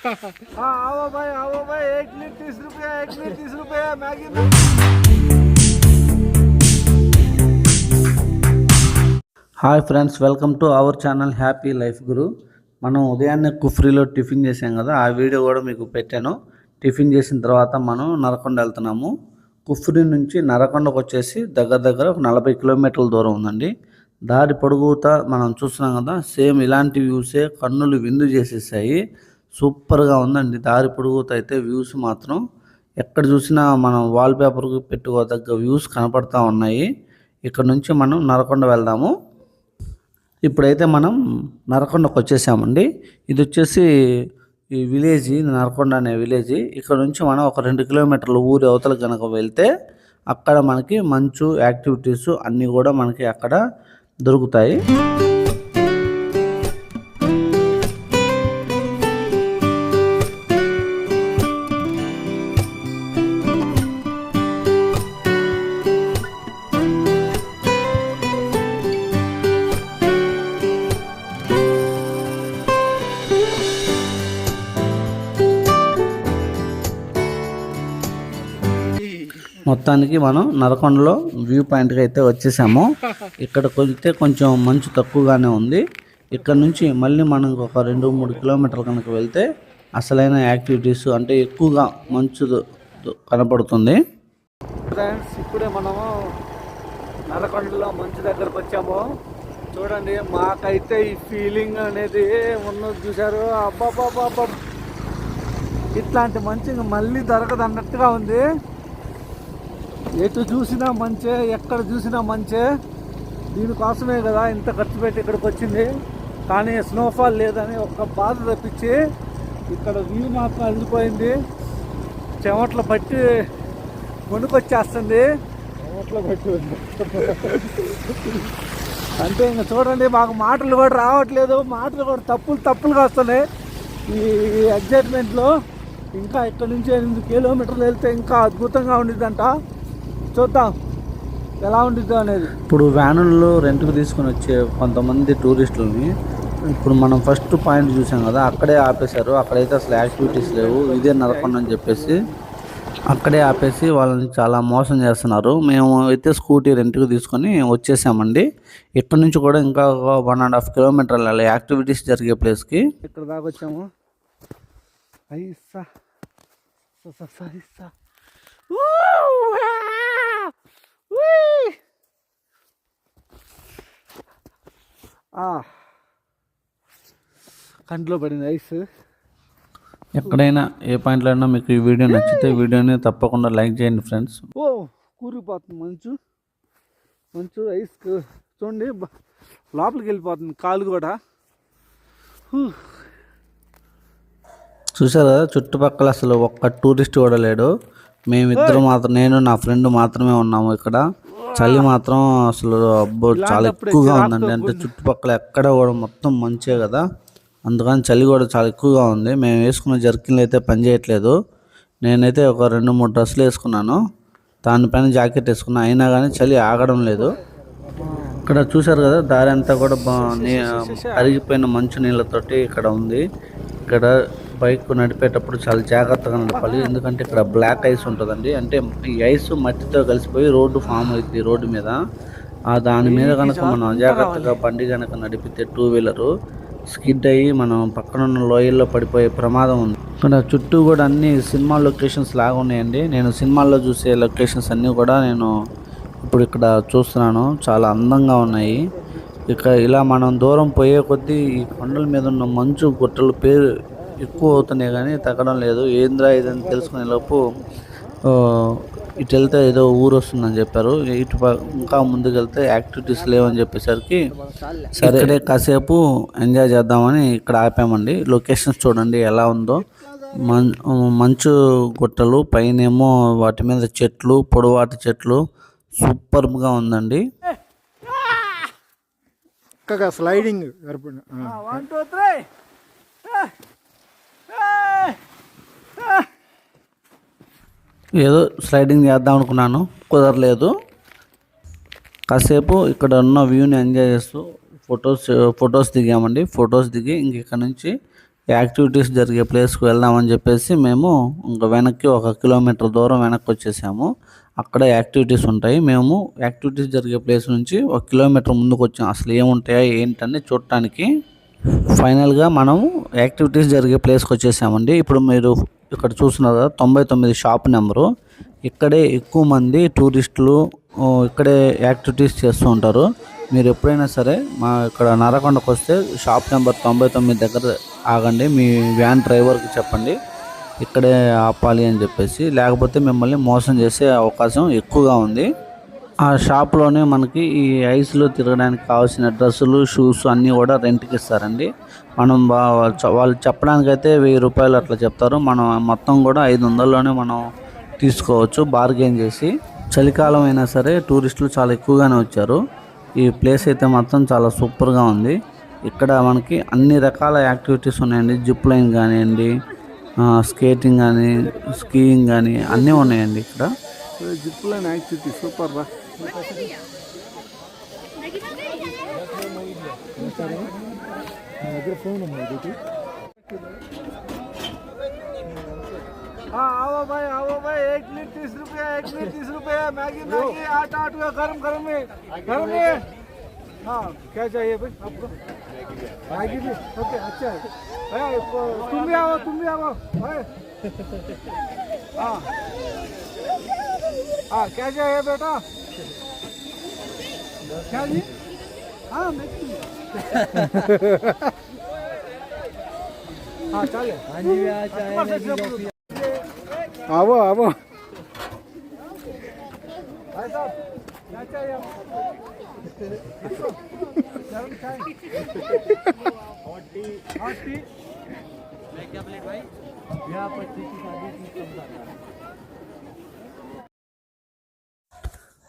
आओ भाई 1 मिनट 30 रुपया 1 मिनट 30 रुपया मैगी में। Hi friends, welcome to our channel happy life guru. మనం ఉదయాన్నే కుఫ్రీలో టిఫిన్ చేసాం కదా, ఆ వీడియో కూడా మీకు పెట్టాను. టిఫిన్ చేసిన తర్వాత మనం నరకొండ వెళ్తున్నాము. కుఫ్రీ నుంచి నరకొండకు వచ్చేసి దగ్గర ఒక 40 కిలోమీటర్ల దూరం ఉందండి. దారి పొడుగుతా మనం చూస్తున్నాం కదా, సేమ్ ఇలాంటి వ్యూసే కన్నులు విందు చేసేసాయి. సూపర్గా ఉందండి. దారి పొడుగుతా అయితే వ్యూస్ మాత్రం ఎక్కడ చూసినా మనం వాల్పేపర్కి పెట్టుకోదగ్గ వ్యూస్ కనపడతా ఉన్నాయి. ఇక్కడ నుంచి మనం నరకొండ వెళ్దాము. ఇప్పుడైతే మనం నరకొండకు వచ్చేసామండి. ఇది వచ్చేసి ఈ విలేజ్, నరకొండ అనే విలేజ్. ఇక్కడ నుంచి మనం ఒక 2 కిలోమీటర్ల ఊరి అవతల కనుక వెళ్తే అక్కడ మనకి మంచు యాక్టివిటీస్ అన్నీ కూడా మనకి అక్కడ దొరుకుతాయి. మొత్తానికి మనం నరకొండలో వ్యూ పాయింట్కి అయితే వచ్చేసాము. ఇక్కడ కొంచెం మంచు తక్కువగానే ఉంది. ఇక్కడ నుంచి మళ్ళీ మనం ఒక 2-3 కిలోమీటర్ల కనుక వెళ్తే అసలైన యాక్టివిటీస్ అంటే ఎక్కువగా మంచు కనపడుతుంది. ఫ్రెండ్స్, ఇప్పుడే మనము నరకొండలో మంచు దగ్గరకు వచ్చాము. చూడండి, మాకైతే ఈ ఫీలింగ్ అనేది ఉన్నది చూసారు. అబ్బాబ్బాబ్బా, ఇట్లాంటి మంచు మళ్ళీ దొరకదు అన్నట్టుగా ఉంది. ఎటు చూసినా మంచే, ఎక్కడ చూసినా మంచే. దీనికోసమే కదా ఇంత ఖర్చు పెట్టి ఇక్కడికి వచ్చింది. కానీ స్నోఫాల్ లేదని ఒక బాధ తప్పించి ఇక్కడ వ్యూ మాత్రం అదిరిపోయింది. చెమట్లు పట్టి వణుకొచ్చేస్తుంది. చెమట్లు పట్టి అంటే ఇంకా చూడండి, మాకు మాటలు కూడా రావట్లేదు. మాటలు కూడా తప్పులుగా వస్తున్నాయి ఈ ఎగ్జైట్మెంట్లో. ఇంకా ఇక్కడ నుంచి 8 కిలోమీటర్లు వెళ్తే ఇంకా అద్భుతంగా ఉండిద్దంట. చూద్దాం ఎలా ఉండిద్దో అనేది. ఇప్పుడు వ్యానుల్లో రెంట్కి తీసుకుని వచ్చే కొంతమంది టూరిస్టులని ఇప్పుడు మనం ఫస్ట్ పాయింట్ చూసాం కదా, అక్కడే ఆపేశారు. అక్కడైతే అసలు యాక్టివిటీస్ లేవు, ఇదే నరకొండ అని చెప్పేసి అక్కడే ఆపేసి వాళ్ళని చాలా మోసం చేస్తున్నారు. మేము అయితే స్కూటీ రెంట్కి తీసుకొని వచ్చేసామండి. ఇక్కడ నుంచి కూడా ఇంకా 1.5 కిలోమీటర్లు వెళ్ళాలి యాక్టివిటీస్ జరిగే ప్లేస్కి. ఇక్కడ దాకా వచ్చాము. కంట్లో పడింది ఐస్. ఎక్కడైనా ఏ పాయింట్లో అయినా మీకు ఈ వీడియో నచ్చితే వీడియోని తప్పకుండా లైక్ చేయండి ఫ్రెండ్స్. కూరిపోతుంది మంచు ఐస్ చూడండి, లోపలికి వెళ్ళిపోతుంది కాలు కూడా. చూసారు కదా, చుట్టుపక్కల అసలు ఒక్క టూరిస్ట్ కూడా లేడు. మేమిద్దరు మాత్రం, నేను నా ఫ్రెండ్ మాత్రమే ఉన్నాము ఇక్కడ. చలి మాత్రం అసలు అబ్బో చాలా ఎక్కువగా ఉందండి. అంటే చుట్టుపక్కల ఎక్కడ కూడా మొత్తం మంచే కదా, అందుకని చలి కూడా చాలా ఎక్కువగా ఉంది. మేము వేసుకున్న జర్కిన్లు అయితే పని చేయట్లేదు. నేనైతే ఒక 2-3 డ్రెస్సులు వేసుకున్నాను, దానిపైన జాకెట్ వేసుకున్నా, అయినా కానీ చలి ఆగడం లేదు. ఇక్కడ చూసారు కదా, దారి అంతా కూడా అరిగిపోయిన మంచు నీళ్ళతోటి ఇక్కడ ఉంది. ఇక్కడ బైక్ నడిపేటప్పుడు చాలా జాగ్రత్తగా నడపాలి, ఎందుకంటే ఇక్కడ బ్లాక్ ఐస్ ఉంటుందండి. అంటే ఈ ఐస్ మట్టితో కలిసిపోయి రోడ్డు ఫామ్ అవుతుంది రోడ్డు మీద. దాని మీద కనుక మనం అజాగ్రత్తగా బండి కనుక నడిపితే 2 వీలరు స్కిడ్ అయ్యి మనం పక్కనున్న లోయల్లో పడిపోయే ప్రమాదం ఉంది. ఇక్కడ చుట్టూ కూడా అన్ని సినిమా లొకేషన్స్ లాగా ఉన్నాయండి. నేను సినిమాల్లో చూసే లొకేషన్స్ అన్నీ కూడా నేను ఇప్పుడు ఇక్కడ చూస్తున్నాను. చాలా అందంగా ఉన్నాయి. ఇక ఇలా మనం దూరం పోయే కొద్దీ ఈ కొండల మీద ఉన్న మంచు గుట్టలు పేరు ఎక్కువ అవుతున్నాయి కానీ తగ్గడం లేదు. ఏంద్రా ఇదని తెలుసుకునే లోపు ఇటు వెళ్తే ఏదో ఊరు వస్తుందని చెప్పారు. ఇటు ఇంకా ముందుకు వెళ్తే యాక్టివిటీస్ లేవని చెప్పేసరికి సరే కాసేపు ఎంజాయ్ చేద్దామని ఇక్కడ ఆపామండి. లొకేషన్స్ చూడండి ఎలా ఉందో. మంచు గుట్టలు, పైనేమో వాటి మీద చెట్లు, పొడవాటి చెట్లు, సూపర్గా ఉందండి. స్లైడింగ్ ఏదో స్లైడింగ్ చేద్దాం అనుకున్నాను, కుదరలేదు. కాసేపు ఇక్కడ ఉన్న వ్యూని ఎంజాయ్ చేస్తూ ఫొటోస్ దిగామండి. ఫొటోస్ దిగి ఇంక ఇక్కడ నుంచి యాక్టివిటీస్ జరిగే ప్లేస్కి వెళ్దామని చెప్పేసి మేము ఇంకా వెనక్కి 1 కిలోమీటర్ దూరం వెనక్కి వచ్చేసాము. అక్కడ యాక్టివిటీస్ ఉంటాయి. మేము యాక్టివిటీస్ జరిగే ప్లేస్ నుంచి 1 కిలోమీటర్ ముందుకు వచ్చాం. అసలు ఏముంటాయో ఏంటని చూడటానికి. ఫైనల్గా మనం యాక్టివిటీస్ జరిగే ప్లేస్కి వచ్చేసామండి. ఇప్పుడు మీరు ఇక్కడ చూస్తున్నారు కదా 99 షాప్ నెంబరు. ఇక్కడే ఎక్కువ మంది టూరిస్టులు ఇక్కడే యాక్టివిటీస్ చేస్తూ ఉంటారు. మీరు ఎప్పుడైనా సరే మా ఇక్కడ నరకొండకు వస్తే షాప్ నెంబర్ 99 దగ్గర ఆగండి. మీ వ్యాన్ డ్రైవర్కి చెప్పండి ఇక్కడే ఆపాలి అని చెప్పేసి, లేకపోతే మిమ్మల్ని మోసం చేసే అవకాశం ఎక్కువగా ఉంది. ఆ షాప్లోనే మనకి ఈ ఐస్లో తిరగడానికి కావాల్సిన డ్రెస్సులు, షూస్ అన్నీ కూడా రెంట్కి ఇస్తారండి. మనం వాళ్ళు చెప్పడానికైతే 1000 రూపాయలు అట్లా చెప్తారు. మనం మొత్తం కూడా 500లోనే మనం తీసుకోవచ్చు బార్గెన్ చేసి. చలికాలం అయినా సరే టూరిస్టులు చాలా ఎక్కువగానే వచ్చారు. ఈ ప్లేస్ అయితే మాత్రం చాలా సూపర్గా ఉంది. ఇక్కడ మనకి అన్ని రకాల యాక్టివిటీస్ ఉన్నాయండి. జిప్ లైన్ కానివ్వండి, స్కేటింగ్ కానీ, స్కీయింగ్ కానీ అన్నీ ఉన్నాయండి ఇక్కడ. జిప్ లైన్ యాక్టివిటీ సూపర్ రా. आओ भाई 1 प्लेट 30 रुपये, 1 प्लेट 30 रुपये। मैगी आटा गरम में। हाँ क्या चाहिए भाई आपको? मैगी भी ओके, अच्छा है। तुम भी आओ भाई। हाँ क्या चाहिए बेटा? क्या जी? हाँ मैगी। हाँ चले। आओ भाई साहब क्या चाहिए आपको? गरम चाय, हॉट टी। क्या प्लेट भाई? यहाँ 25 की शादी की कम जाता है।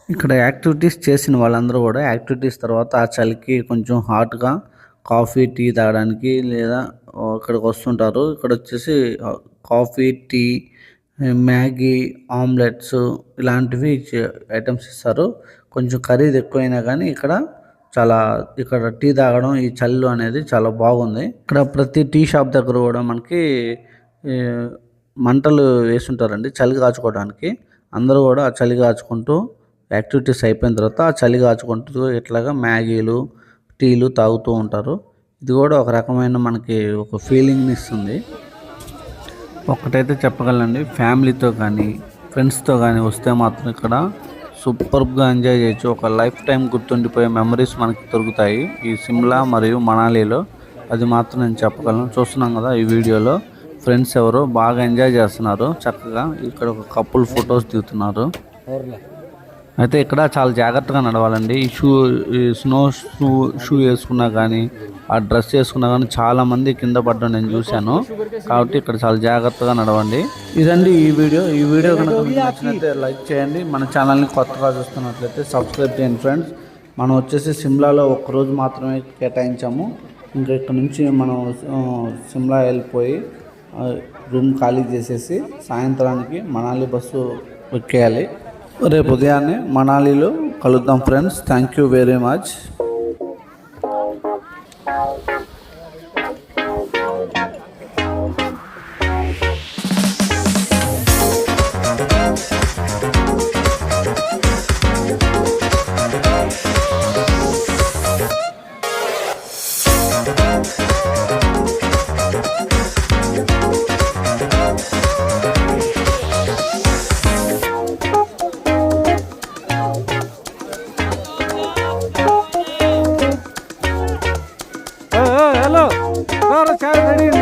ఇక్కడ యాక్టివిటీస్ చేసిన వాళ్ళందరూ కూడా యాక్టివిటీస్ తర్వాత ఆ చలికి కొంచెం హాట్గా కాఫీ, టీ తాగడానికి లేదా ఇక్కడికి వస్తుంటారు. ఇక్కడ వచ్చేసి కాఫీ, టీ, మ్యాగీ, ఆమ్లెట్స్ ఇలాంటివి ఐటమ్స్ ఇస్తారు. కొంచెం ఖరీదు ఎక్కువైనా కానీ ఇక్కడ టీ తాగడం ఈ చలిలో అనేది చాలా బాగుంది. ఇక్కడ ప్రతి టీ షాప్ దగ్గర కూడా మనకి మంటలు వేస్తుంటారండి చలి కాచుకోవడానికి. అందరూ కూడా ఆ చలి కాచుకుంటూ యాక్టివిటీస్ అయిపోయిన తర్వాత ఆ చలి కాచుకుంటూ ఇట్లాగా మ్యాగీలు, టీలు తాగుతూ ఉంటారు. ఇది కూడా ఒక రకమైన మనకి ఒక ఫీలింగ్ని ఇస్తుంది. ఒక్కటైతే చెప్పగలండి, ఫ్యామిలీతో కానీ ఫ్రెండ్స్తో కానీ వస్తే మాత్రం ఇక్కడ సూపర్గా ఎంజాయ్ చేయొచ్చు. ఒక లైఫ్ టైం గుర్తుండిపోయే మెమరీస్ మనకి దొరుకుతాయి ఈ సిమ్లా మరియు మనాలిలో. అది మాత్రం నేను చెప్పగలను. చూస్తున్నాం కదా ఈ వీడియోలో ఫ్రెండ్స్ ఎవరో బాగా ఎంజాయ్ చేస్తున్నారు చక్కగా. ఇక్కడ ఒక కపుల్ ఫొటోస్ దిగుతున్నారు. అయితే ఇక్కడ చాలా జాగ్రత్తగా నడవాలండి. ఈ స్నో షూ వేసుకున్నా కానీ, ఆ డ్రెస్ వేసుకున్నా కానీ చాలామంది కింద పడ్డం నేను చూశాను. కాబట్టి ఇక్కడ చాలా జాగ్రత్తగా నడవండి. ఇదండి ఈ వీడియో కనుక మీకు నచ్చినట్లయితే లైక్ చేయండి. మన ఛానల్ని కొత్తగా చూస్తున్నట్లయితే సబ్స్క్రైబ్ చేయండి ఫ్రెండ్స్. మనం వచ్చేసి సిమ్లాలో ఒక్కరోజు మాత్రమే కేటాయించాము. ఇంకా ఇక్కడ నుంచి మనం సిమ్లా వెళ్ళిపోయి రూమ్ ఖాళీ చేసేసి సాయంత్రానికి మనాలి బస్సు ఎక్కేయాలి. రేపు ఉదయాన్నే మనాలిలో కలుద్దాం friends. Thank you very much. Hello चाय रेडी।